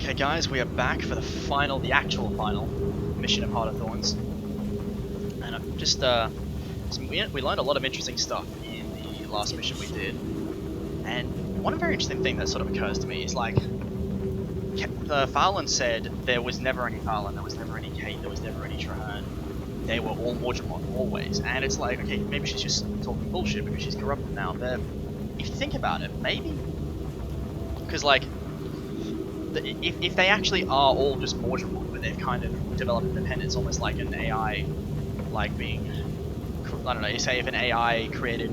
Okay guys, we are back for the actual final mission of Heart of Thorns. And we learned a lot of interesting stuff in the last mission we did. And one very interesting thing that sort of occurs to me is like, the Faolain said there was never any Faolain, there was never any Kate, there was never any Trahearne. They were all Mordremoth, always. And it's like, okay, maybe she's just talking bullshit because she's corrupted now. But if you think about it, maybe, because like, if they actually are all just Mordremoth, but they've kind of developed independence, almost like an AI, like being, I don't know, you say if an AI created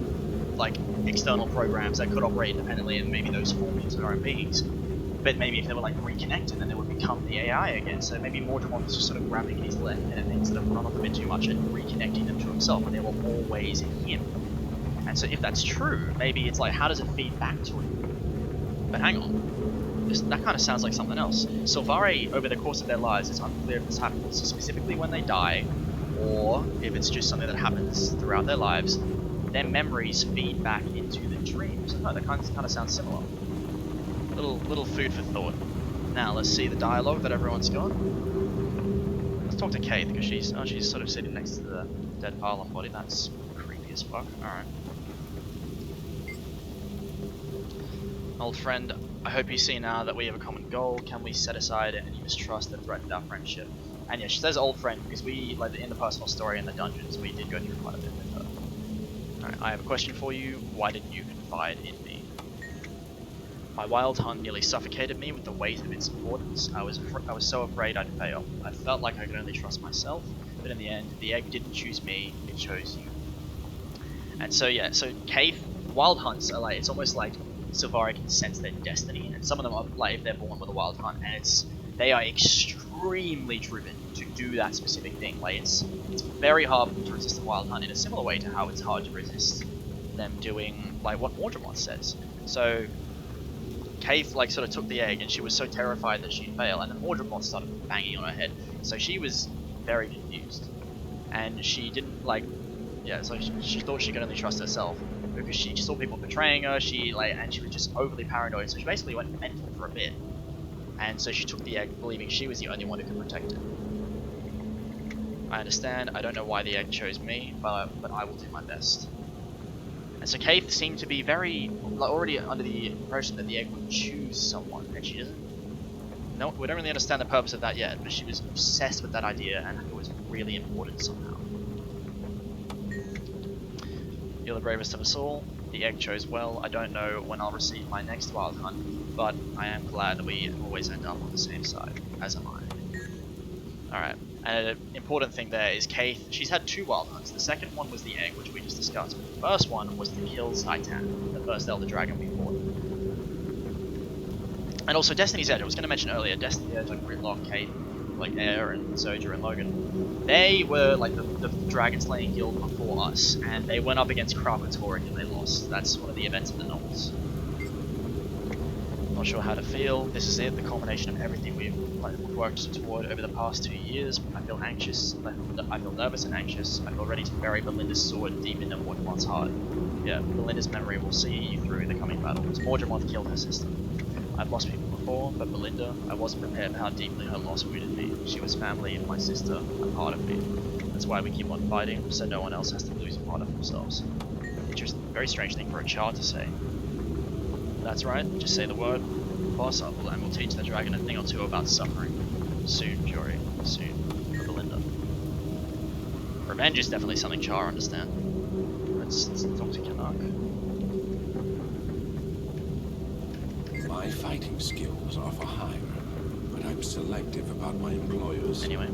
like external programs that could operate independently, and maybe those formed into their own beings, but maybe if they were like reconnected, then they would become the AI again. So maybe Mordremoth is just sort of grabbing his independent things that have run off a bit too much and reconnecting them to himself, and they were always him. And so if that's true, maybe it's like, how does it feed back to him? But hang on. That kind of sounds like something else. Sylvari, over the course of their lives, it's unclear if this happens specifically when they die, or if it's just something that happens throughout their lives. Their memories feed back into the dreams. Oh, that kind of sounds similar. Little food for thought. Now let's see the dialogue that everyone's got. Let's talk to Kate, because she's sort of sitting next to the dead Faolain body. That's creepy as fuck. All right. Old friend, I hope you see now that we have a common goal. Can we set aside any mistrust that threatened our friendship? And yeah, she says old friend because we, like in the personal story in the dungeons, we did go through quite a bit with her. Alright, I have a question for you. Why didn't you confide in me? My wild hunt nearly suffocated me with the weight of its importance. I was so afraid I'd fail. I felt like I could only trust myself, but in the end, the egg didn't choose me, it chose you. And so yeah, so cave wild hunts are like, it's almost like Sylvari can sense their destiny, and some of them are like if they're born with a wild hunt, and they are extremely driven to do that specific thing. Like it's very hard to resist a wild hunt in a similar way to how it's hard to resist them doing like what Mordremoth says. So Kate like sort of took the egg, and she was so terrified that she'd fail, and then Mordremoth started banging on her head. So she was very confused, and she didn't like, yeah. So she thought she could only trust herself, because she saw people betraying her, and she was just overly paranoid, so she basically went mental for a bit. And so she took the egg, believing she was the only one who could protect it. I understand, I don't know why the egg chose me, but I will do my best. And so Kate seemed to be very, already under the impression that the egg would choose someone, and she doesn't. No, we don't really understand the purpose of that yet, but she was obsessed with that idea, and it was really important somehow. You're the bravest of us all. The egg chose well. I don't know when I'll receive my next wild hunt, but I am glad that we always end up on the same side, as am I. Alright, and an important thing there is Kate, she's had 2 wild hunts. The second one was the egg, which we just discussed. The first one was to kill Titan, the first Elder Dragon we fought. And also Destiny's Edge, I was going to mention earlier, Destiny's Edge, like Gridlock, Kate, like Air and Zojja and Logan, they were like the dragon slaying guild before us, and they went up against Kravatorik and they lost. That's one of the events of the novels. Not sure how to feel. This is it, the culmination of everything we've worked toward over the past 2 years. I feel anxious, I feel nervous and anxious. I feel ready to bury Belinda's sword deep into Mordremoth's heart. Yeah, Belinda's memory will see you through the coming battles. Mordremoth killed her sister. I've lost people before, but Belinda, I wasn't prepared for how deeply her loss wounded me. She was family and my sister, a part of me. That's why we keep on fighting, so no one else has to lose a part of themselves. Interesting, very strange thing for a child to say. That's right, just say the word. Boss up, and we'll teach the dragon a thing or two about suffering. Soon, Jory, soon. For Belinda. Revenge is definitely something Char understand. Let's talk to Canuck. My fighting skills are for hire, but I'm selective about my employers. Anyway,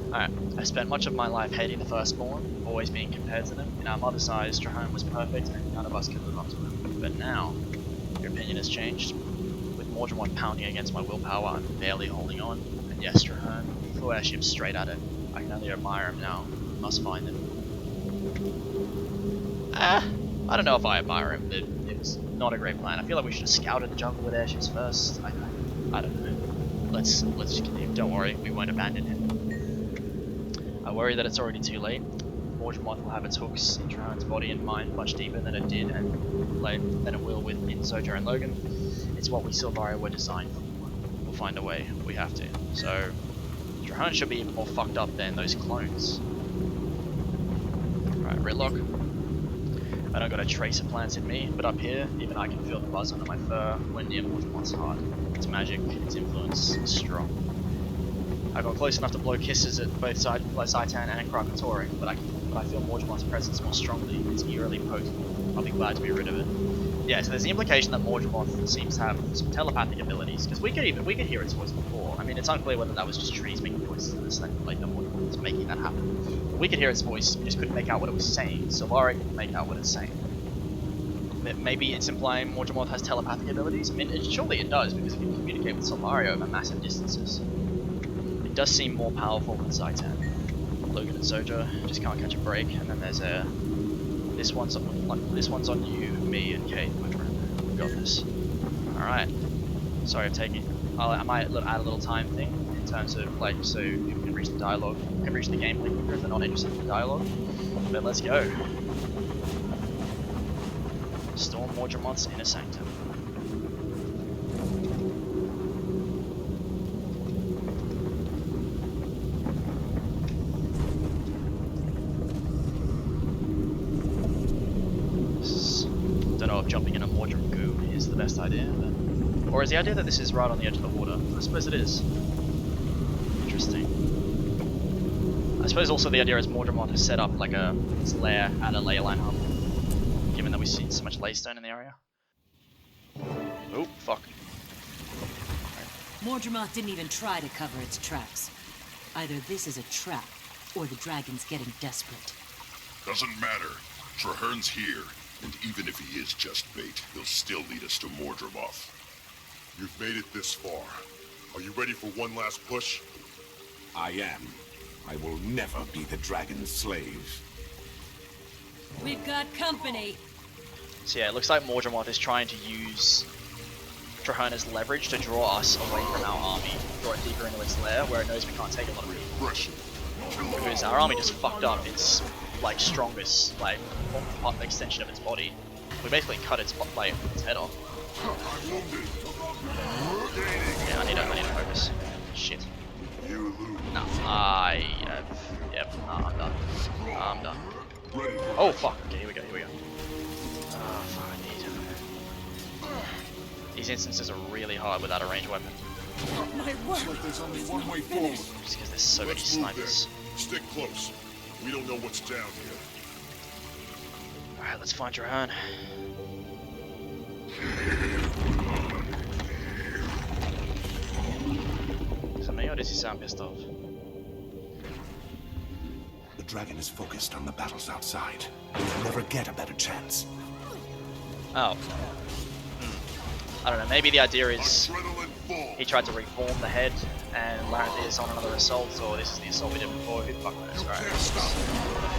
alright. I spent much of my life hating the Firstborn, always being compared to them. In our mother's eyes, Trahearne was perfect and none of us could live up to him. But now, your opinion has changed. With Mordremoth pounding against my willpower, I'm barely holding on. And yes, Trahearne, he flew our ship straight at it. I can only admire him now. We must find him. I don't know if I admire him, but it was not a great plan. I feel like we should have scouted the jungle with airships first. I don't know. Let's continue. Don't worry, we won't abandon him. I worry that it's already too late. Mordremoth will have its hooks in Trahearne's body and mind much deeper than it did, and than it will in Zojja and Logan. It's what we Sylvari were designed for. We'll find a way. We have to. So Trahearne should be even more fucked up than those clones. Alright, Ritlock. I don't got a trace of plants in me, but up here, even I can feel the buzz under my fur when near Mordremoth's heart. Its magic, its influence is strong. I got close enough to blow kisses at both Zaitan and Krakatorin, but I feel Mordremoth's presence more strongly. It's eerily potent. I'll be glad to be rid of it. Yeah, so there's the implication that Mordremoth seems to have some telepathic abilities, because we could hear its voice before. I mean, it's unclear whether that was just trees making voices in this thing, like the Mordremoth was making that happen. But we could hear its voice, we just couldn't make out what it was saying. Solari couldn't make out what it's saying. Maybe it's implying Mordremoth has telepathic abilities? I mean, surely it does, because it can communicate with Solari over massive distances. It does seem more powerful than Zaitan. Logan and Zojja just can't catch a break, and then there's this one's on you, me, and Kate, my friend. We got this. Alright. Sorry, I might add a little time thing in terms of like so people can reach the dialogue, can reach the gameplay quicker if they're not interested in the dialogue. But let's go. Storm Mordremoth's inner sanctum. Don't know if jumping in a Mordrem goo is the best idea, but... Or is the idea that this is right on the edge of the water? I suppose it is. Interesting. I suppose also the idea is Mordremoth has set up like its lair at a ley line hub, given that we've seen so much laystone in the area. Oh, fuck. Mordremoth didn't even try to cover its tracks. Either this is a trap, or the dragon's getting desperate. Doesn't matter. Trahearne's here, and even if he is just bait, he'll still lead us to Mordremoth. You've made it this far. Are you ready for one last push? I am. I will never be the dragon's slave. We've got company! So yeah, it looks like Mordremoth is trying to use Trahearne as leverage to draw us away from our army, draw it deeper into its lair, where it knows we can't take a lot of it. Because our army just fucked up its like strongest like extension of its body. We basically cut its head off. Yeah, I need to focus. Shit. No, yep, I'm done. I'm done. Oh fuck, okay, here we go. Oh fuck, these instances are really hard without a ranged weapon. My word! There's only one way forward. Just because there's so many snipers. Stick close. We don't know what's down here. Alright, let's find Trahearne. Is that me or does he sound pissed off? The dragon is focused on the battles outside. We'll never get a better chance. Oh. I don't know, maybe the idea is he tried to reform the head and Laranthi is on another assault, or this is the assault we did before, who the fuck knows, right?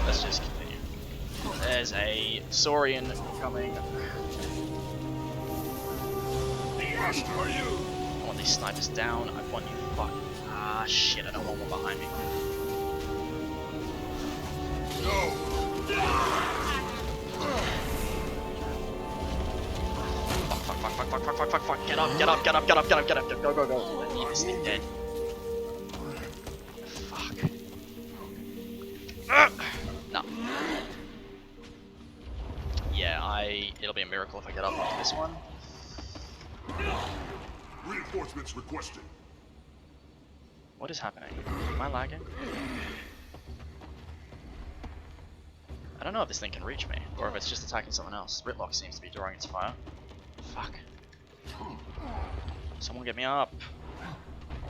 Let's just continue. There's a Saurian coming. I want these snipers down, I want you fuck. Ah shit, I don't want one behind me. No! Fuck, get up, go. Let me this thing dead. Fuck. No. Yeah, it'll be a miracle if I get up into this one. Reinforcements requested. What is happening? Am I lagging? I don't know if this thing can reach me, or if it's just attacking someone else. Ritlock seems to be drawing its fire. Fuck. Someone get me up.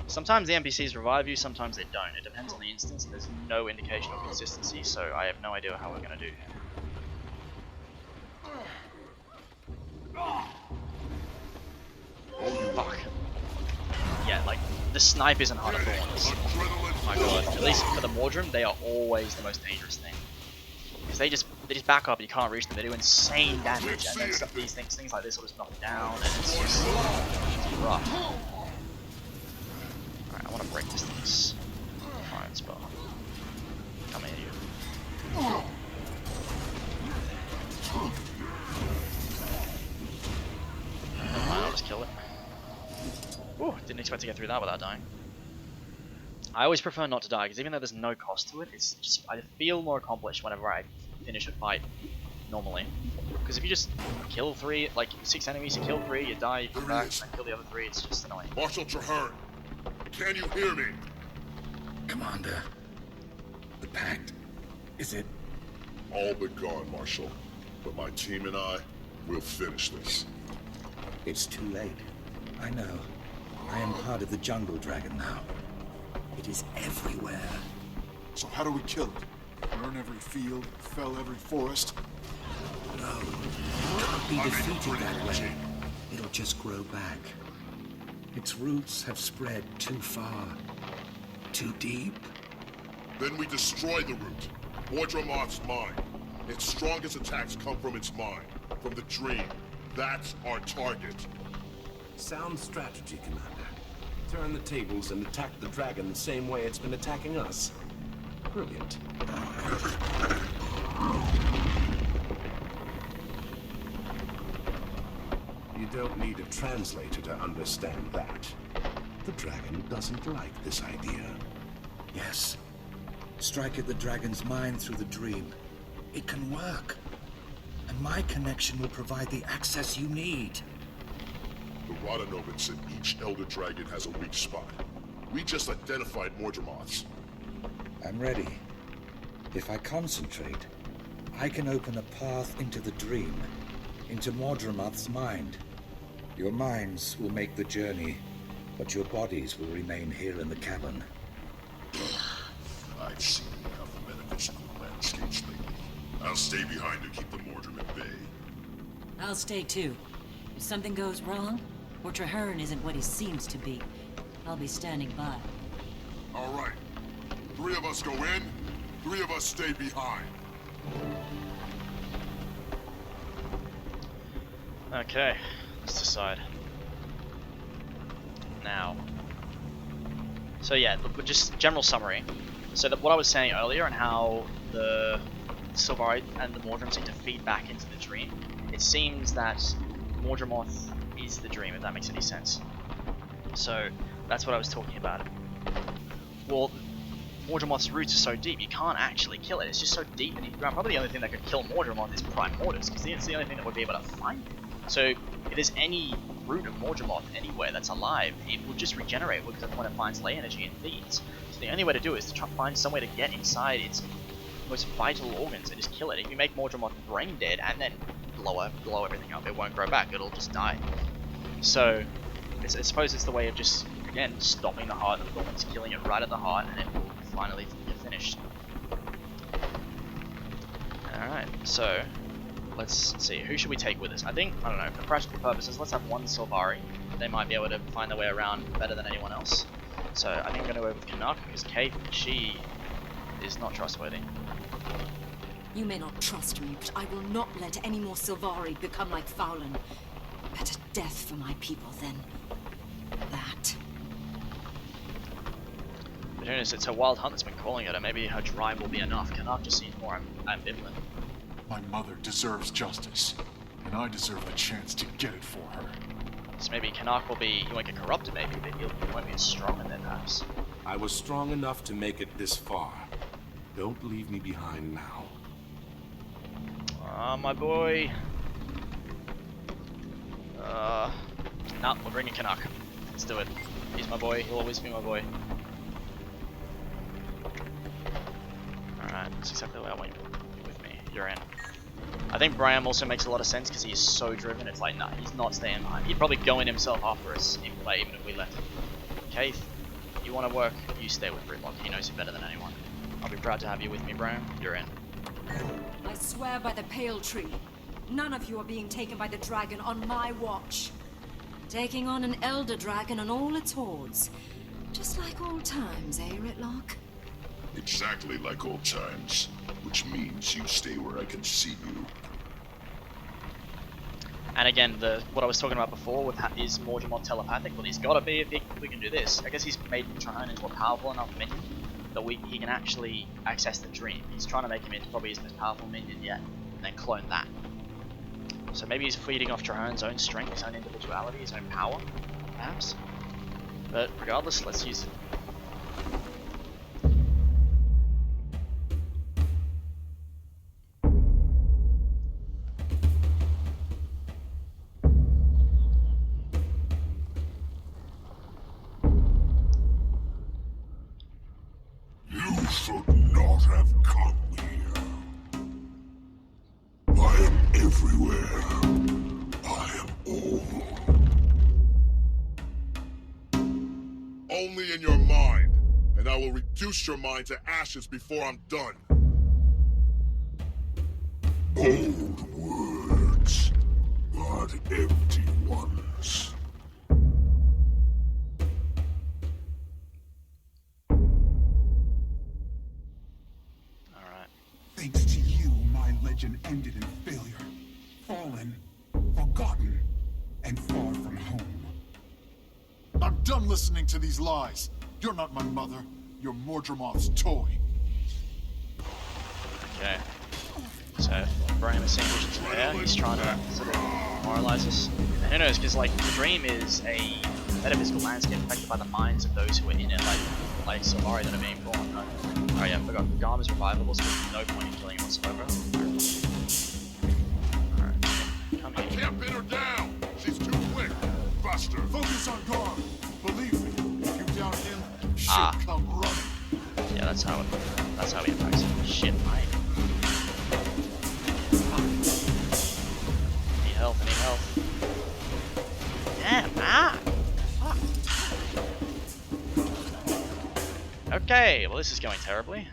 Sometimes the NPCs revive you, sometimes they don't. It depends on the instance, and there's no indication of consistency, so I have no idea how we're gonna do. Fuck. Yeah, like, the snipers in Heart of Thorns. Oh my god. At least for the Mordrem, they are always the most dangerous thing. Because they just back up, you can't reach them, they do insane damage, and then stuff, these things like this will just knock down, and it's just rough. Alright, I want to break this thing's firing spell. Come here, you. Never mind, I'll just kill it. Ooh, Didn't expect to get through that without dying. I always prefer not to die, because even though there's no cost to it, it's just, I feel more accomplished whenever I finish a fight normally. Because if you just kill 3, like 6 enemies, you kill 3, you die, you come back, and kill the other 3, it's just annoying. Marshal Trahearne, can you hear me? Commander, the pact, is it? All but gone, Marshal. But my team and I will finish this. It's too late. I know. I am part of the jungle dragon now. It is everywhere. So how do we kill it? Burn every field, fell every forest? No. It can't be defeated that way. It'll just grow back. Its roots have spread too far. Too deep. Then we destroy the root. Mordremoth's mind. Its strongest attacks come from its mind. From the dream. That's our target. Sound strategy, Commander. Turn the tables and attack the dragon the same way it's been attacking us. Brilliant. You don't need a translator to understand that. The dragon doesn't like this idea. Yes. Strike at the dragon's mind through the dream. It can work. And my connection will provide the access you need. The Rodanovan said each Elder Dragon has a weak spot. We just identified Mordremoth's. I'm ready. If I concentrate, I can open a path into the dream, into Mordremoth's mind. Your minds will make the journey, but your bodies will remain here in the cavern. I've seen enough metaphysical landscapes lately. I'll stay behind to keep the Mordrim at bay. I'll stay too. If something goes wrong, or Trahearne isn't what he seems to be, I'll be standing by. All right. 3 of us go in, 3 of us stay behind. Okay, let's decide. Now. So yeah, just general summary. So that what I was saying earlier and how the Silvari and the Mordrim seem to feed back into the dream, it seems that Mordremoth is the dream, if that makes any sense. So that's what I was talking about. Well, Mordremoth's roots are so deep, you can't actually kill it. It's just so deep beneath the ground. Probably the only thing that could kill Mordremoth is Prime Mortis, because it's the only thing that would be able to find it. So if there's any root of Mordremoth anywhere that's alive, it will just regenerate when it finds ley energy and feeds. So the only way to do it is to try to find some way to get inside its most vital organs and just kill it. If you make Mordremoth brain dead and then blow everything up, it won't grow back, it'll just die. So I suppose it's the way of just, again, stopping the Heart of Thorns, killing it right at the heart, and it will finally get finished. Alright, so let's see, who should we take with us? I don't know, for practical purposes, let's have one Silvari. They might be able to find their way around better than anyone else. So I think I'm going to go with Cantha, because Kate, she is not trustworthy. You may not trust me, but I will not let any more Silvari become like Faolain. Better death for my people than that. But it's her wild hunt that's been calling at her. Maybe her drive will be enough. Cantha just seems more ambivalent. My mother deserves justice, and I deserve the chance to get it for her. So maybe Cantha will be, he won't get corrupted maybe, but he won't be as strong in there perhaps. I was strong enough to make it this far. Don't leave me behind now. My boy. No, we're bringing Cantha. Let's do it. He's my boy, he'll always be my boy. Alright, that's exactly what I want with me. You're in. I think Preamble also makes a lot of sense because he's so driven, it's like, nah, he's not staying behind. He'd probably go in himself after us in play, even if we left him. Okay, you want to work, you stay with Gridlock. He knows you better than anyone. I'll be proud to have you with me, Bram. You're in. I swear by the Pale Tree, none of you are being taken by the dragon on my watch. Taking on an Elder Dragon and all its hordes. Just like old times, eh, Gridlock? Exactly like old times, which means you stay where I can see you. And again, what I was talking about before with is Mordremoth telepathic. Well, he's got to be if we can do this. I guess he's made Trahearne into a powerful enough minion that he can actually access the dream. He's trying to make him into probably his most powerful minion yet, and then clone that. So maybe he's feeding off Trahearne's own strength, his own individuality, his own power, perhaps? But regardless, let's use it. You should not have come here. I am everywhere. I am all. Only in your mind, and I will reduce your mind to ashes before I'm done. Bold words, but empty ones. Alright. Thanks to you, my legend ended in failure. Fallen, forgotten, and far from home. I'm done listening to these lies. You're not my mother. You're Mordremoth's toy. Okay. So, Brian is seeing visions there. He's trying to sort of moralize us. And who knows, because like the dream is a metaphysical landscape affected by the minds of those who are in it, like Sylvari that are being born. Right? Oh yeah, I forgot. Garm is revivable, so there's no point in killing him whatsoever. Alright, come here. Can't pin her down! She's too quick! Faster! Focus on Garm. Believe me, if you down him, she'll Ah. come running. Yeah, that's how he impacts him. Shit, mate. Need help, I need help. Damn, Fuck. Okay, well this is going terribly.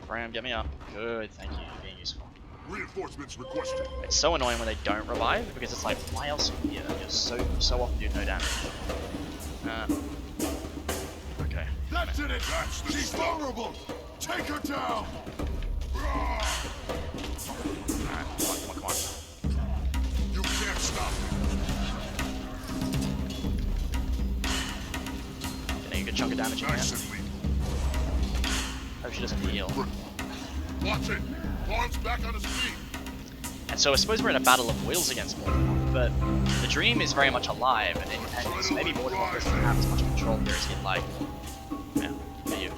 Bram, get me up. Good, thank you, you're being useful. Reinforcements requested. It's so annoying when they don't revive, because it's like, why else would you? You're so often do no damage. Okay. That did it! That's the She's stuff. vulnerable! Take her down! Alright, come on. You can't stop me. Getting a good chunk of damage in Nice there. and lean. Hope she doesn't heal. Watch it! Thorns back on his feet! And so I suppose we're in a battle of wills against Mordremoth, but the dream is very much alive, and maybe Mordremoth doesn't have as much control here as he'd like. Yeah, for you.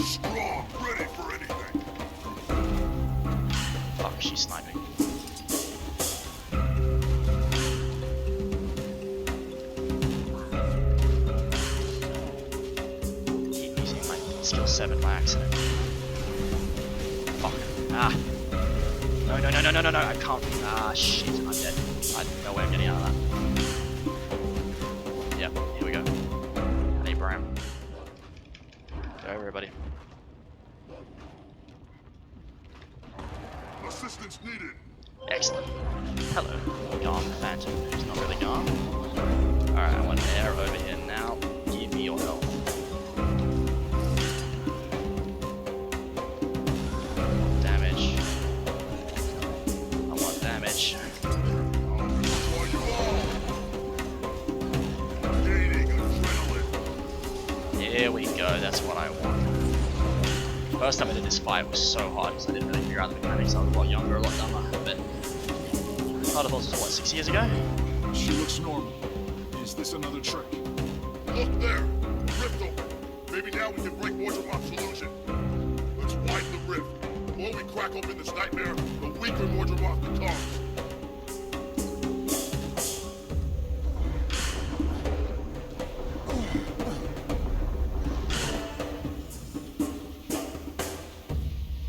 Strong, ready for anything. Fuck, she's sniping. Using my skill 7 by accident. Fuck. Ah. No, I can't. Ah, shit, I'm dead. I have no way of getting out of that. Yep, here we go. I need Bram. Go, everybody. Assistance needed. Excellent. Hello, Garm the Phantom, who's not really Garm. Alright, I want air over here now. Give me your health. Damage. I want damage. I'll destroy you all. Gaining adrenaline. Here we go, that's what I want. First time I did this fight was so hard because I didn't really figure out the mechanics. I was a lot younger, a lot dumber, but Heart of Thorns was what, 6 years ago? She looks normal. Is this another trick? Look there! The rift open. Maybe now we can break Mordremoth's illusion. Let's widen the rift. The more we crack open this nightmare, the weaker Mordremoth becomes.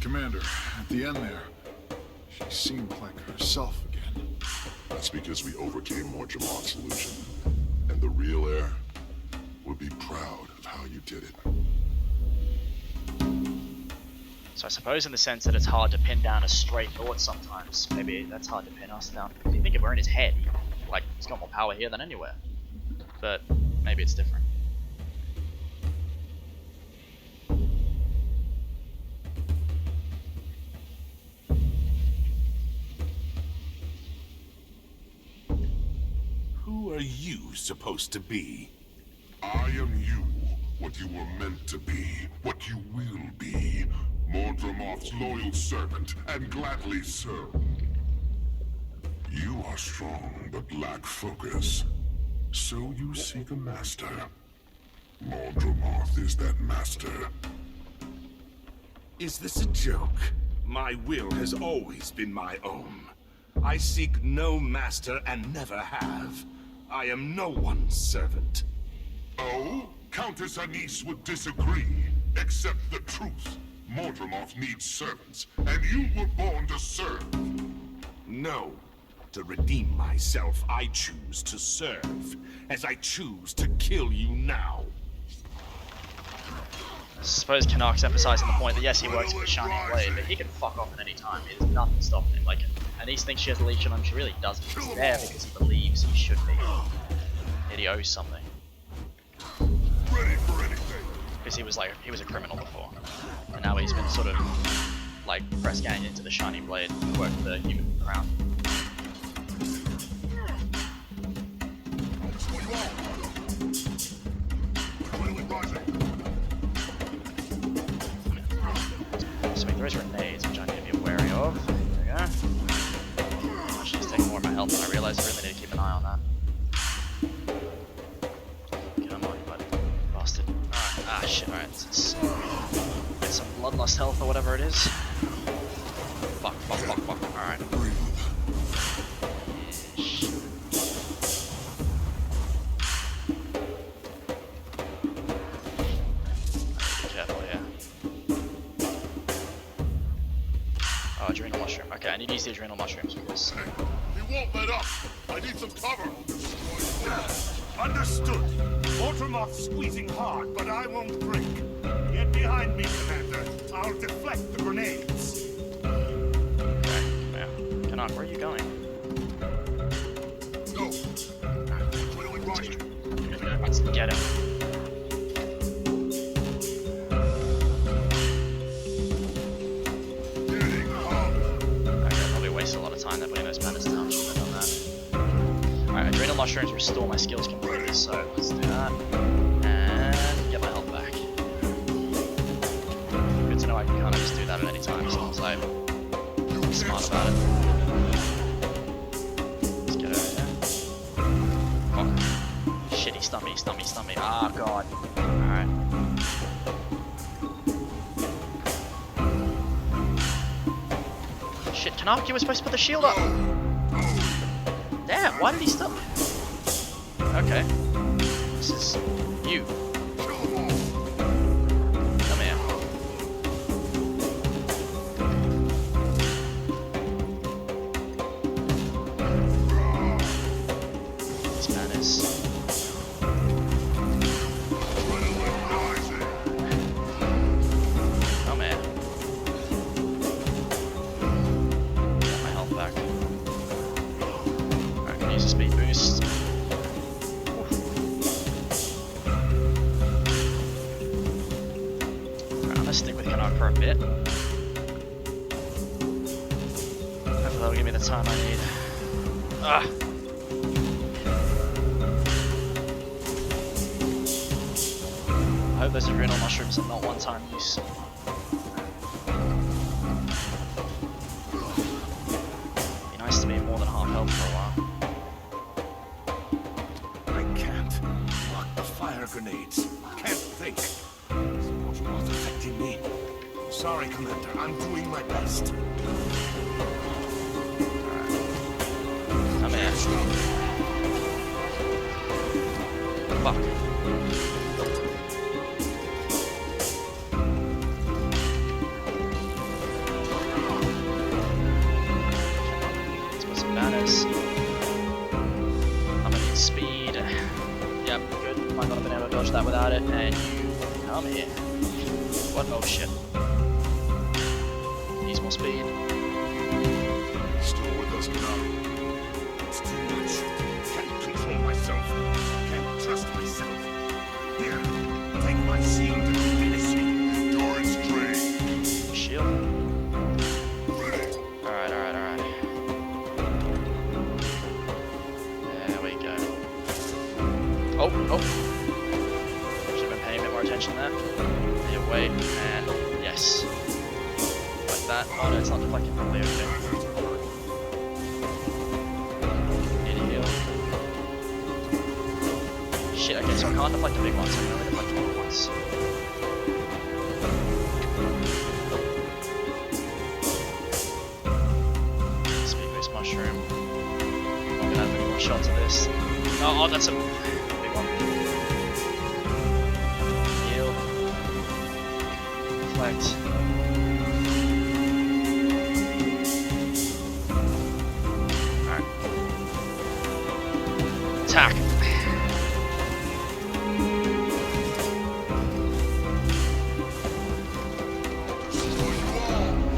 Commander, at the end there, she seemed like herself again. That's because we overcame Mordremoth's illusion. And the real heir will be proud of how you did it. So I suppose in the sense that it's hard to pin down a straight thought sometimes, maybe that's hard to pin us down. If you think if we're in his head, he's got more power here than anywhere. But maybe it's different. Who are you supposed to be? I am you, what you were meant to be, what you will be. Mordremoth's loyal servant, and gladly so. You are strong, but lack focus. So you seek a master. Mordremoth is that master. Is this a joke? My will has always been my own. I seek no master and never have. I am no one's servant. Oh? Countess Anise would disagree. Accept the truth. Mordremoth needs servants, and you were born to serve. No. To redeem myself, I choose to serve, as I choose to kill you now. I suppose Canuck's emphasizing the point that yes, he works for the Shining Blade, but he can fuck off at any time. There's nothing stopping him. Like, Anise thinks she has a leash on him, she really doesn't. He's there because he believes he should be. That he owes something. Ready for anything. Because he was a criminal before. And now he's been sort of, like, press ganged into the Shining Blade to work for the human crown. There is grenades, which I need to be wary of. There we go. Actually, he's taking more of my health than I realized. I really need to keep an eye on that. Come on, you bloody bastard. Alright, ah shit, alright. Let's get some bloodlust health or whatever it is. Fuck. Alright. Adrenal mushroom. Okay, I need to use the adrenal mushrooms because He won't let up. I need some cover. Understood. Mordremoth's squeezing hard, but I won't break. Get behind me, Commander. I'll deflect the grenades. okay, yeah. Canuck, where are you going? No. Clearly right. Let's get him. A lot of time there, but he knows Madness Town should have done that. Alright, adrenal mushrooms restore my skills completely, so let's do that. And get my health back. Good to know I can kind of just do that at any time, as long as I'm smart about it. Let's get over here. Oh. Shit, he stunned me. Ah, god. Alright. Shit, Canuck, you were supposed to put the shield up! Damn, why did he stop? Okay. This is you. Come here. This man is... Come here. Back. I can use a speed boost. Alright, I'm gonna stick with Canuck for a bit. Hopefully that'll give me the time I need. Ah! I hope those adrenal mushrooms are not one-time use. To be more than half health for a while. I can't. Block the fire grenades. Can't think. Mordremoth affecting me. Sorry, Commander. I'm doing my best. Come here. Fuck. Banners. I'm gonna need speed. Yep, good. Might not have been able to dodge that without it. And you come here. What? Oh shit. Needs more speed. Still with us now. It's too much. Can't control myself. Can't trust myself. Here, take my shield and finish me. Endurance drain. Shield. Ready. Alright. There we go. Oh. Should have been paying a bit more attention there. Here, wait, and yes. Like that. Oh no, it's not deflecting properly, okay. Shit, okay, so I can't deflect the big ones, so I can only deflect the little ones. Speed boost mushroom. I'm not gonna have any more shots of this. Oh, that's a big one. Heal. Deflect. Alright. Attack.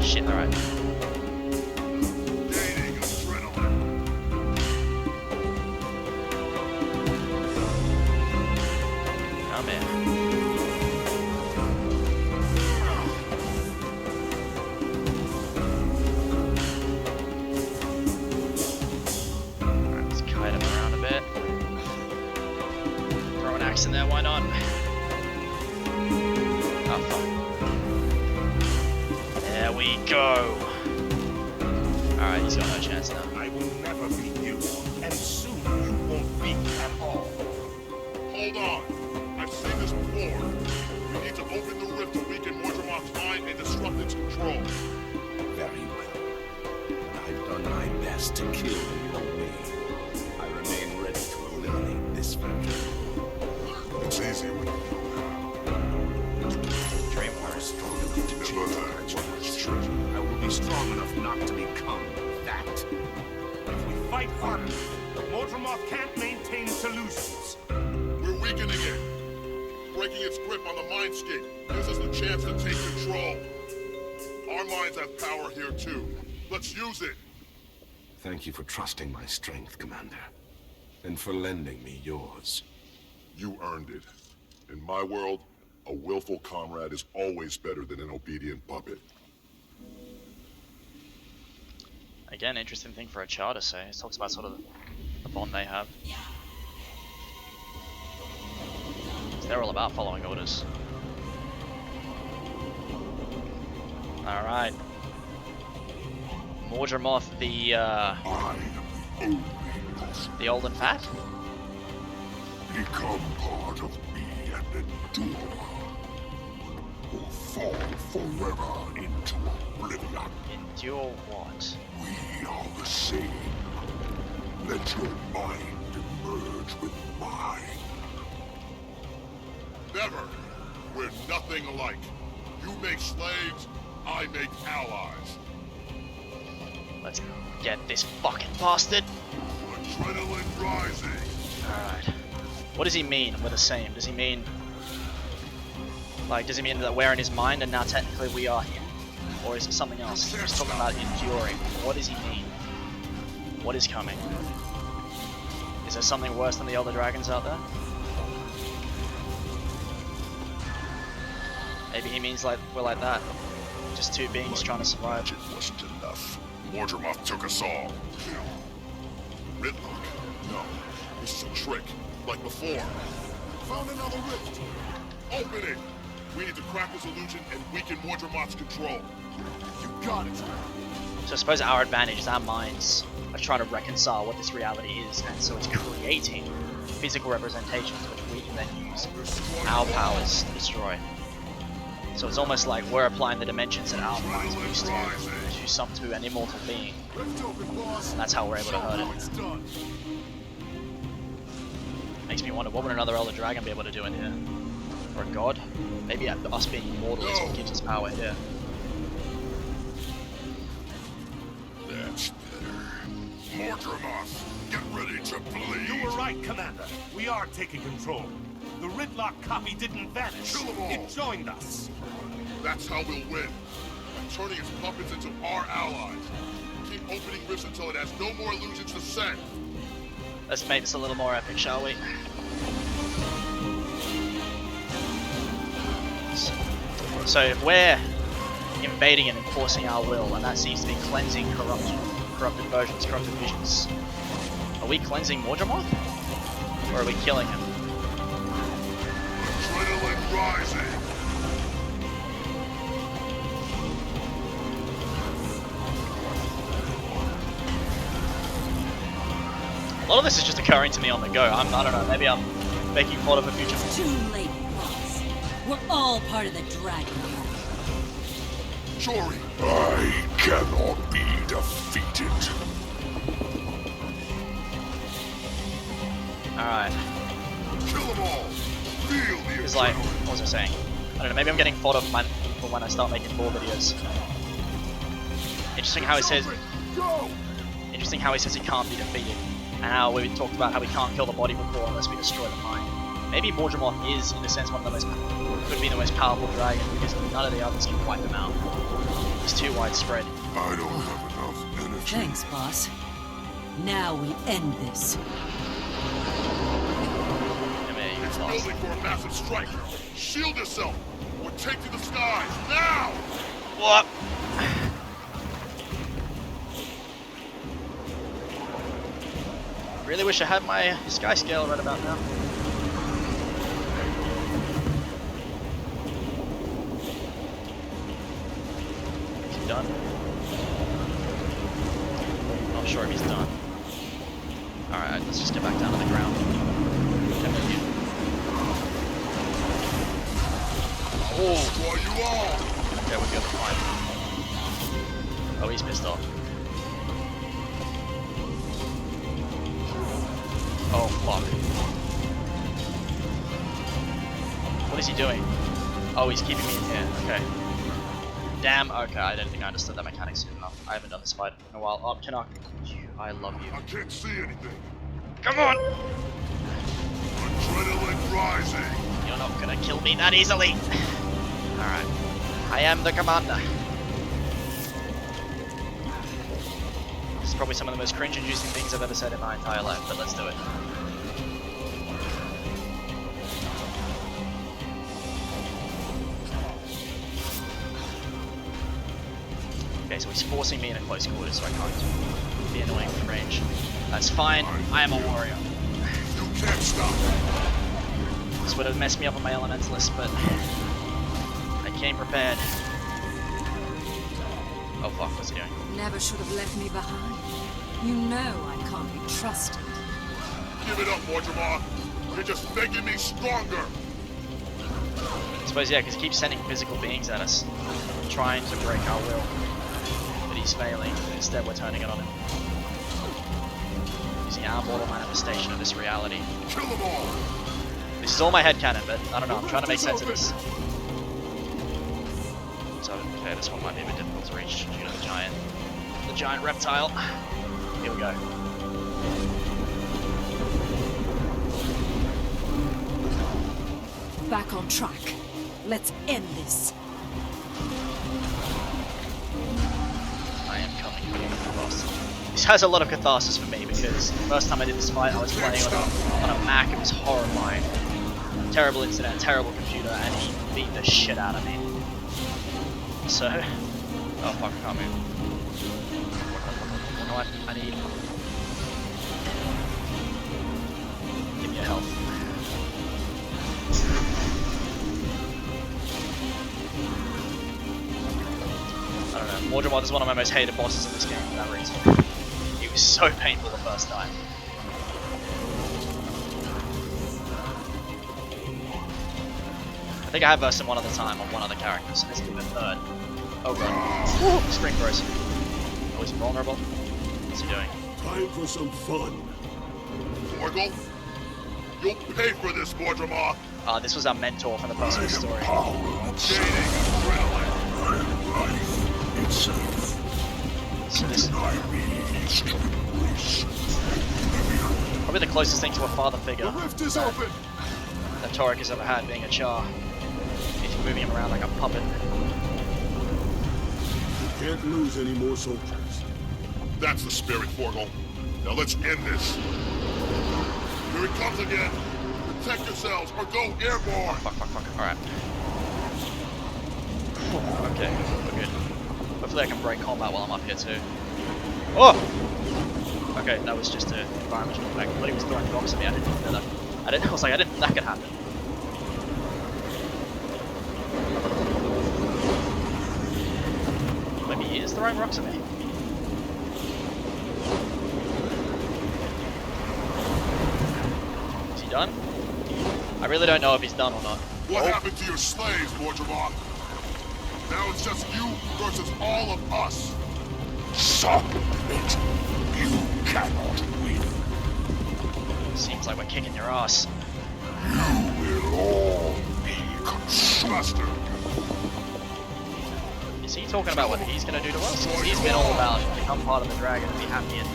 Shit, alright. Gaining adrenaline. Come in. Alright, let's kite him around a bit. Throw an axe in there, why not? Oh fuck. There we go. Alright, he's got no chance now. I will never beat you, and soon you won't beat at all. Hold on. I've seen this before. We need to open the rift to weaken Mordremoth's mind and disrupt its control. Very well. But I've done my best to kill your way. I remain ready to eliminate this version. It's easy when you know Dreamworks. I will be strong enough not to become that. If we fight harder, Mordremoth can't maintain solutions. We're weakening it. Breaking its grip on the mindscape gives us the chance to take control. Our minds have power here too. Let's use it. Thank you for trusting my strength, Commander. And for lending me yours. You earned it. In my world, a willful comrade is always better than an obedient puppet. Again, interesting thing for a Char to say. It talks about sort of the bond they have. So they're all about following orders. Alright. Mordremoth, the old and fat? Become part of me and endure. Or fall forever into oblivion. Endure what? We are the same. Let your mind merge with mine. Never. We're nothing alike. You make slaves, I make allies. Let's get this fucking bastard. Adrenaline rising. Alright. What does he mean we're the same? Does he mean... Like, does he mean that we're in his mind and now technically we are him? Or is it something else? He's talking about enduring. What does he mean? What is coming? Is there something worse than the Elder Dragons out there? Maybe he means like we're like that. Just two beings trying to survive. It wasn't enough. Mordremoth took us all. Ridlock? No. This is a trick. Like before. Found another rift. Open it! We need to crack this illusion and weaken Mordremoth's control. You got it. So I suppose our advantage is our minds are trying to reconcile what this reality is, and so it's creating physical representations which we can then use our powers to destroy. So it's almost like we're applying the dimensions that our minds are used to an immortal being. And that's how we're able to hurt it. Makes me wonder, what would another Elder Dragon be able to do in here? Or a god? Maybe us being immortal is what gives us power here. That's better. Mordremoth, get ready to bleed. You were right, Commander. We are taking control. The Ridlock copy didn't vanish. Kill them all. It joined us. That's how we'll win. By turning its puppets into our allies. Keep opening rifts until it has no more illusions to send. Let's make this a little more epic, shall we? So if we're invading and enforcing our will, and that seems to be cleansing corrupted versions, corrupted visions, are we cleansing Mordremoth? Or are we killing him? Adrenaline rising. A lot of this is just occurring to me on the go. I don't know, maybe I'm making fodder for future. It's too late, boss. We're all part of the dragon. Jory, I cannot be defeated. Alright. kill them all. Feel the It's like, what was I saying? I don't know, maybe I'm getting fodder for when I start making more videos. Interesting how he says he can't be defeated. And how we talked about how we can't kill the body before unless we destroy the mind. Maybe Mordremoth is, in a sense, could be the most powerful dragon because none of the others can wipe them out. It's too widespread. I don't have enough energy. Thanks, boss. Now we end this. It's building for a massive strike. Shield yourself, or take to the skies now. What? Really wish I had my sky scale right about now. Is he done? Not sure if he's done. Alright, let's just get back down to the ground. Oh, destroy you all. Okay, we're good, fine. Oh, he's pissed off. Oh, fuck. What is he doing? Oh, he's keeping me in here. Okay. Damn, okay, I don't think I understood that mechanic soon enough. I haven't done this fight in a while. Oh, Canuck, I love you. I can't see anything. Come on! Adrenaline rising. You're not gonna kill me that easily! Alright. I am the commander. This is probably some of the most cringe-inducing things I've ever said in my entire life, but let's do it. Okay, so he's forcing me in a close quarters, so I can't be annoying from range. That's fine, I am a warrior. You can't stop. This would have messed me up on my elementalist, but I came prepared. Oh fuck, what's he doing? Never should have left me behind. You know I can't be trusted. Give it up, Mordremoth. You're just making me stronger. I suppose, yeah, because he keeps sending physical beings at us, trying to break our will. But he's failing, instead we're turning it on him. Using our mortal manifestation of this reality. Kill them all. This is all my headcanon, but I don't know, I'm trying to make sense of this. So, okay, this one might be a bit difficult to reach due to the giant reptile. Here we go. Back on track. Let's end this. I am coming for you, boss. This has a lot of catharsis for me because the first time I did this fight, I was playing on a Mac. It was horrifying. Terrible internet, terrible computer, and he beat the shit out of me. So, oh fuck, I can't move. You know what? I need. Give me a health. I don't know. Mordremoth is one of my most hated bosses in this game for that reason. He was so painful the first time. I think I have versed him one other time on one other character, so this will be the third. Oh god. Spring throws. Oh, he's vulnerable. What's he doing? Time for some fun. Morgul, you'll pay for this, Mordremoth. This was our mentor from the personal story. Gaining adrenaline. Life itself. So this is probably the closest thing to a father figure The rift is open. that Torek has ever had, being a Char. He's moving him around like a puppet. Can't lose any more soldiers. That's the spirit, Morgul. Now let's end this. Here it comes again. Protect yourselves or go airborne. Fuck. Alright. Okay, we're good. Hopefully I can break combat while I'm up here too. Oh! Okay, that was just an environmental effect. I thought he was throwing rocks at me. I didn't know that. I was like, I didn't think that could happen. Maybe he is throwing rocks at me. Is he done? I really don't know if he's done or not. What happened to your slaves, Mordremoth? Now it's just you versus all of us. Submit. You cannot win. Seems like we're kicking your ass. You will all be consumed. Is he talking about what he's gonna do to us? 'Cause he's been all about become part of the dragon and be happy and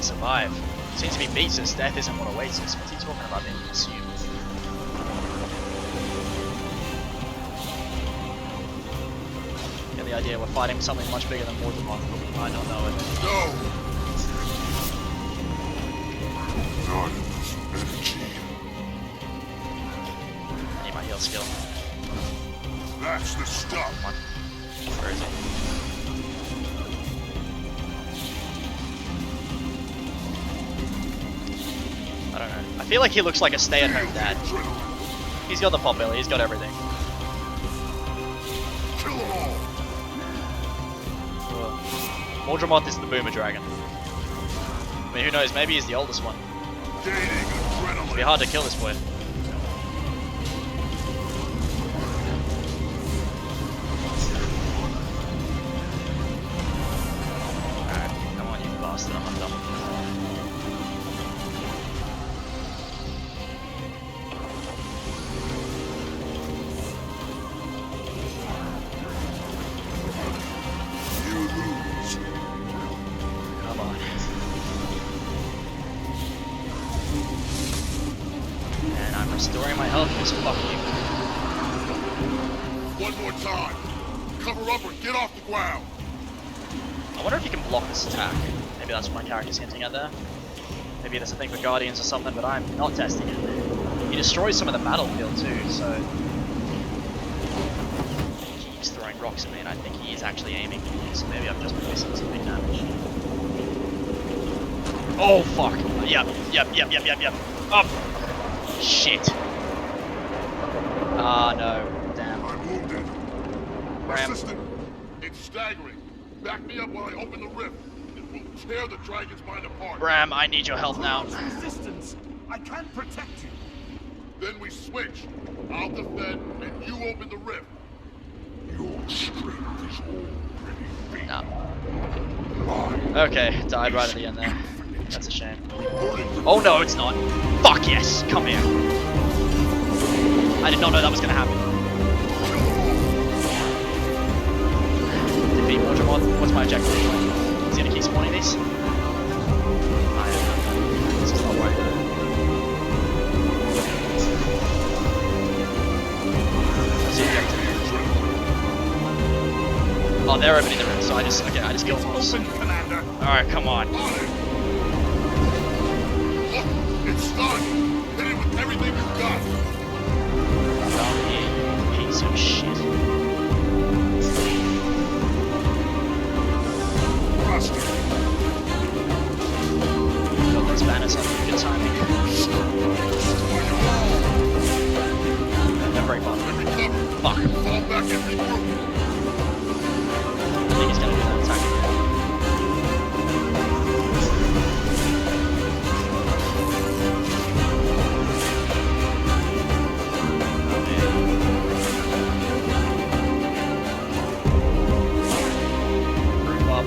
survive. Seems to be beats us, death isn't what awaits us. What's he talking about being consumed? Get the idea we're fighting something much bigger than Mordremoth, but we might not know it. No! Not enough energy. I need my heal skill. That's the stuff. Where is he? I don't know. I feel like he looks like a stay-at-home dad. He's got the pot belly, he's got everything. Kill them all. Mordremoth is the boomer dragon. I mean, who knows, maybe he's the oldest one. Gaining adrenaline. It'd be hard to kill this boy. Alright, come on you bastard, I'm done. You lose. Come on. And I'm restoring my health, because fuck you. One more time. Cover up or get off the ground. I wonder if you can block this attack. Maybe that's what my character's hinting at there. Maybe there's a thing for Guardians or something, but I'm not testing it. He destroys some of the battlefield too, so... He keeps throwing rocks at me and I think he is actually aiming for me, so maybe I'm just missing some big damage. Oh fuck! Yep. Up! Shit! Ah no. Damn. I'm wounded. Bram. Assistant, it's staggering. Back me up while I open the rift. It will tear the dragon's mind apart. Bram, I need your help now. Resistance! I can't protect you! Then we switch. I'll defend, and you open the rift. Your strength is already weak. Nah. Mine Okay, died right at the end there. That's a shame. Oh no, it's not. Fuck yes, come here. I did not know that was gonna happen. Defeat Mordremoth. What's my objective? Is he gonna keep spawning these? I don't know. This is not right. What's the objective? Oh, they're opening the room, so I just killed them. Open, Commander! Alright, come on. On it. Look, it's stunned. Hit it with everything you've got. Come here, you piece of shit. Roster. Got those banners up. Good timing. No break button. Recover. Fuck. Fall back and regroup. I think he's gonna do that attack again. Oh man. Group up.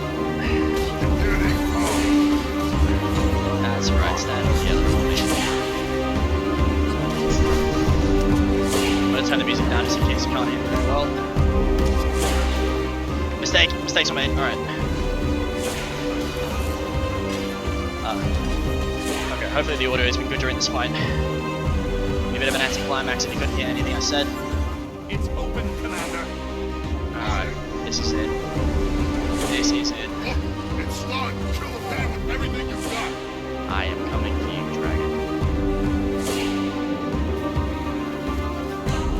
That's right, stand together for me. I'm gonna turn the music down just in case you can't hear very well. Mistakes were made. Alright. Okay, hopefully the audio has been good during this fight. Be a bit of an anticlimax if you couldn't hear anything I said. It's open, Commander! Alright, this is it. This is it. Look, it's stunned. Kill the man with everything you've got. I am coming for you, dragon.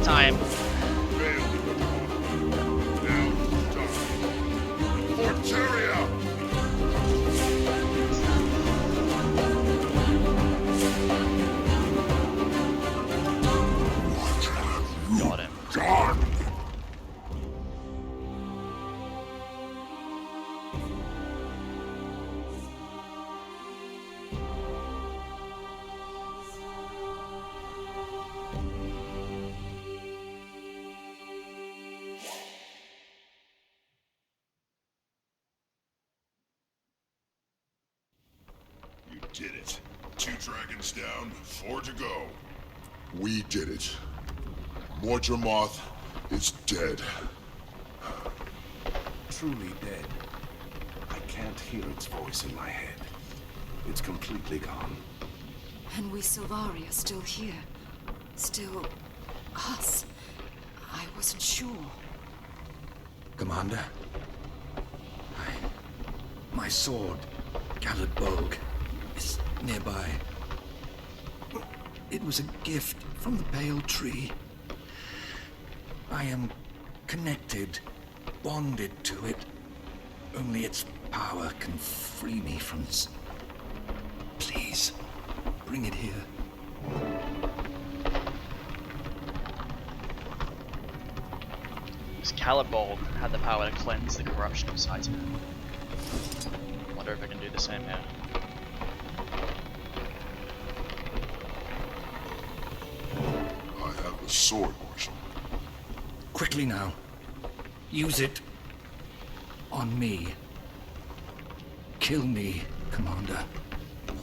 Time. Failed. Now it's done. For Tyria! Got him. done. did it. 2 dragons down, 4 to go. We did it. Mordremoth is dead. Truly dead. I can't hear its voice in my head. It's completely gone. And we Silvari are still here. Still... us. I wasn't sure. Commander, my sword, Galad Bogue, is nearby. It was a gift from the Pale Tree. I am connected, bonded to it. Only its power can free me from Please, bring it here. This Calibold had the power to cleanse the corruption inside him. Wonder if I can do the same now. I have the sword, Marshal. Quickly now. Use it on me. Kill me, Commander.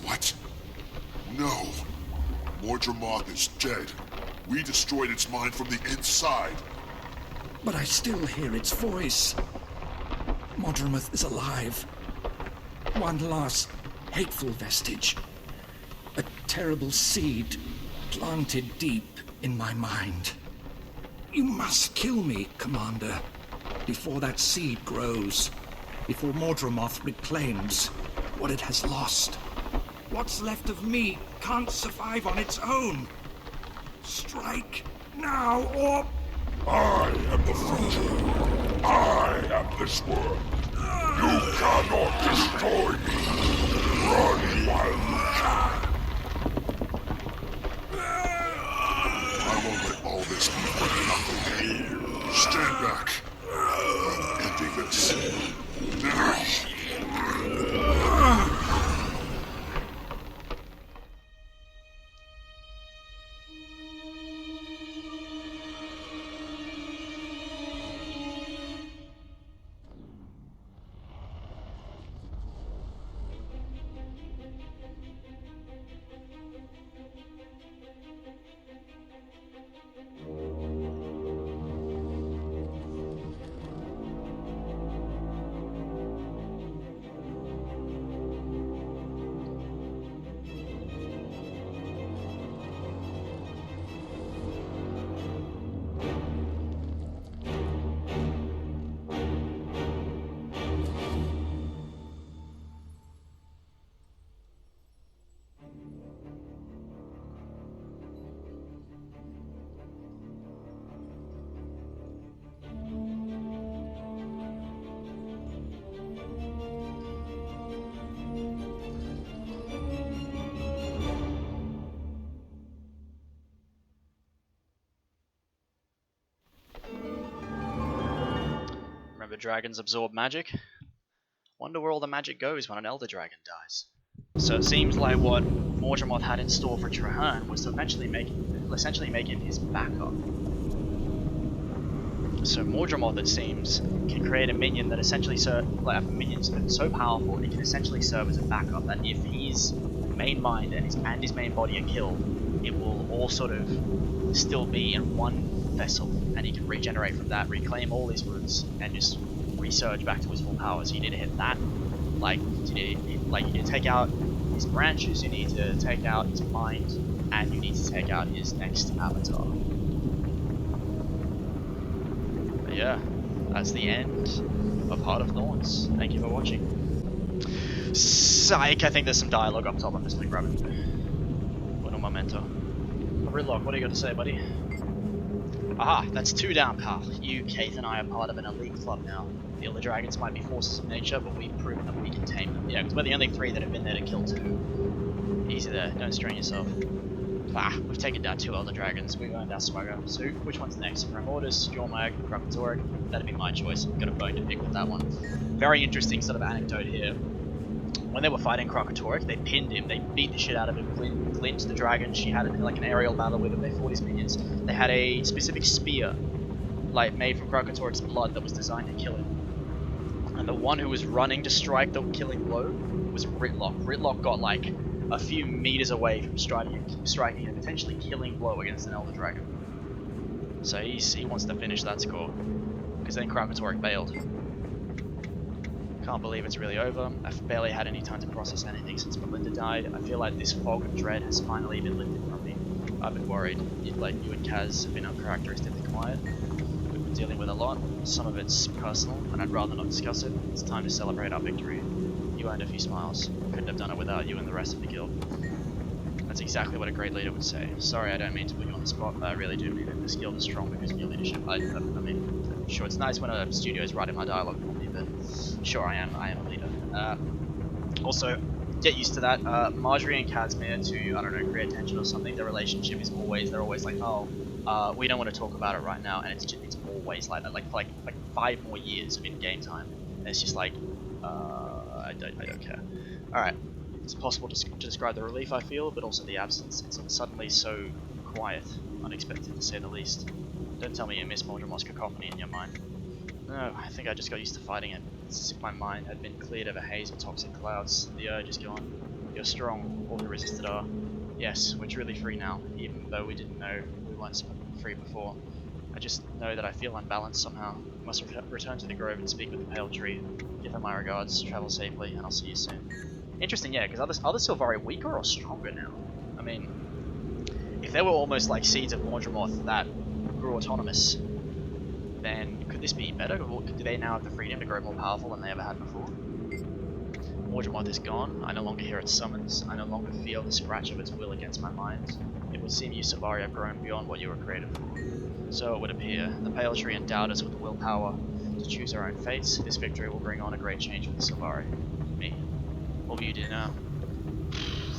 What? No. Mordremoth is dead. We destroyed its mind from the inside. But I still hear its voice. Mordremoth is alive. One last hateful vestige. A terrible seed planted deep in my mind. You must kill me, Commander, before that seed grows. Before Mordremoth reclaims what it has lost. What's left of me can't survive on its own. Strike now or... I am the future. I am this world. You cannot destroy me. Run while you can. I won't let all this be for nothing. Stand back. I'm ending this. Now. Remember, dragons absorb magic? Wonder where all the magic goes when an Elder Dragon dies. So it seems like what Mordremoth had in store for Trahearne was to essentially make him his backup. So Mordremoth, it seems, can create a minion that essentially minions that are so powerful it can essentially serve as a backup. That if his main mind and his main body are killed, it will all sort of still be in one vessel, and he can regenerate from that, reclaim all his roots, and just resurge back to his full power. So you need to hit that. You need to take out his branches, you need to take out his mind, and you need to take out his next avatar. But yeah, that's the end of Heart of Thorns. Thank you for watching. Psych, I think there's some dialogue up top. I'm just gonna grab it. Little memento. Ridlock, what do you got to say, buddy? Aha, that's 2 down, pal. You, Cantha, and I are part of an elite club now. The Elder Dragons might be forces of nature, but we've proven that we can tame them. Yeah, because we're the only 3 that have been there to kill 2. Easy there, don't strain yourself. We've taken down 2 Elder Dragons. We've earned our swagger. So, which one's next? Remordus, Jormag, Krakatorek? That'd be my choice. I've got a bone to pick with that one. Very interesting sort of anecdote here. When they were fighting Krakatorek, they pinned him, they beat the shit out of him. Glint, the dragon, she had like an aerial battle with him, they fought his minions. They had a specific spear, like made from Krakatorek's blood, that was designed to kill him. And the one who was running to strike the killing blow was Ritlock. Ritlock got like a few meters away from striking a potentially killing blow against an Elder Dragon. So he wants to finish that score, because then Krakatorik bailed. Can't believe it's really over. I've barely had any time to process anything since Melinda died. I feel like this fog of dread has finally been lifted from me. I've been worried. You and Kaz have been uncharacteristically quiet. We've been dealing with a lot. Some of it's personal, and I'd rather not discuss it. It's time to celebrate our victory. You earned a few smiles. Couldn't have done it without you and the rest of the guild. That's exactly what a great leader would say. Sorry, I don't mean to put you on the spot, but I really do mean it. This guild is strong because of your leadership. I mean, sure, it's nice when a studio is writing my dialogue for me, but sure, I am a leader. Also, get used to that. Marjorie and Casimir, to, I don't know, create tension or something, their relationship is always, they're always like, oh, we don't want to talk about it right now, and it's always like that, like 5 more years of in-game time, and it's just like, I don't care. Alright, it's impossible to describe the relief I feel, but also the absence. It's suddenly so quiet, unexpected to say the least. Don't tell me you miss Mordremoth's cacophony in your mind. No, I think I just got used to fighting it. It's as if my mind had been cleared of a haze of toxic clouds. The urge is gone. You're strong, all who resisted are. Yes, we're truly free now, even though we didn't know we weren't free before. I just know that I feel unbalanced somehow. I must return to the grove and speak with the pale tree. Give her my regards, travel safely, and I'll see you soon. Interesting, yeah, because are the Silvari weaker or stronger now? I mean, if they were almost like seeds of Mordremoth that grew autonomous, then could this be better? Do they now have the freedom to grow more powerful than they ever had before? Mordremoth is gone. I no longer hear its summons. I no longer feel the scratch of its will against my mind. It would seem you Silvari have grown beyond what you were created for. So it would appear. The Pale Tree endowed us with the willpower to choose our own fates. This victory will bring on a great change for the Silvari. Me. What will you do now?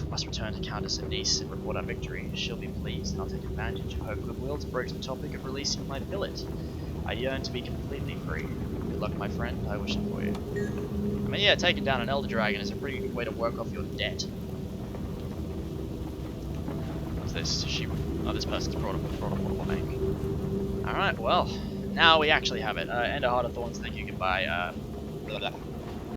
Must return to Countess Anise and report our victory. She'll be pleased, and I'll take advantage of her goodwill to broach the topic of releasing my billet. I yearn to be completely free. Good luck, my friend. I wish it for you. I mean, yeah, taking down an Elder Dragon is a pretty good way to work off your debt. What's this? This person's brought a portable bank. Alright, well, now we actually have it. End of Heart of Thorns, thank you, goodbye. Blah, blah.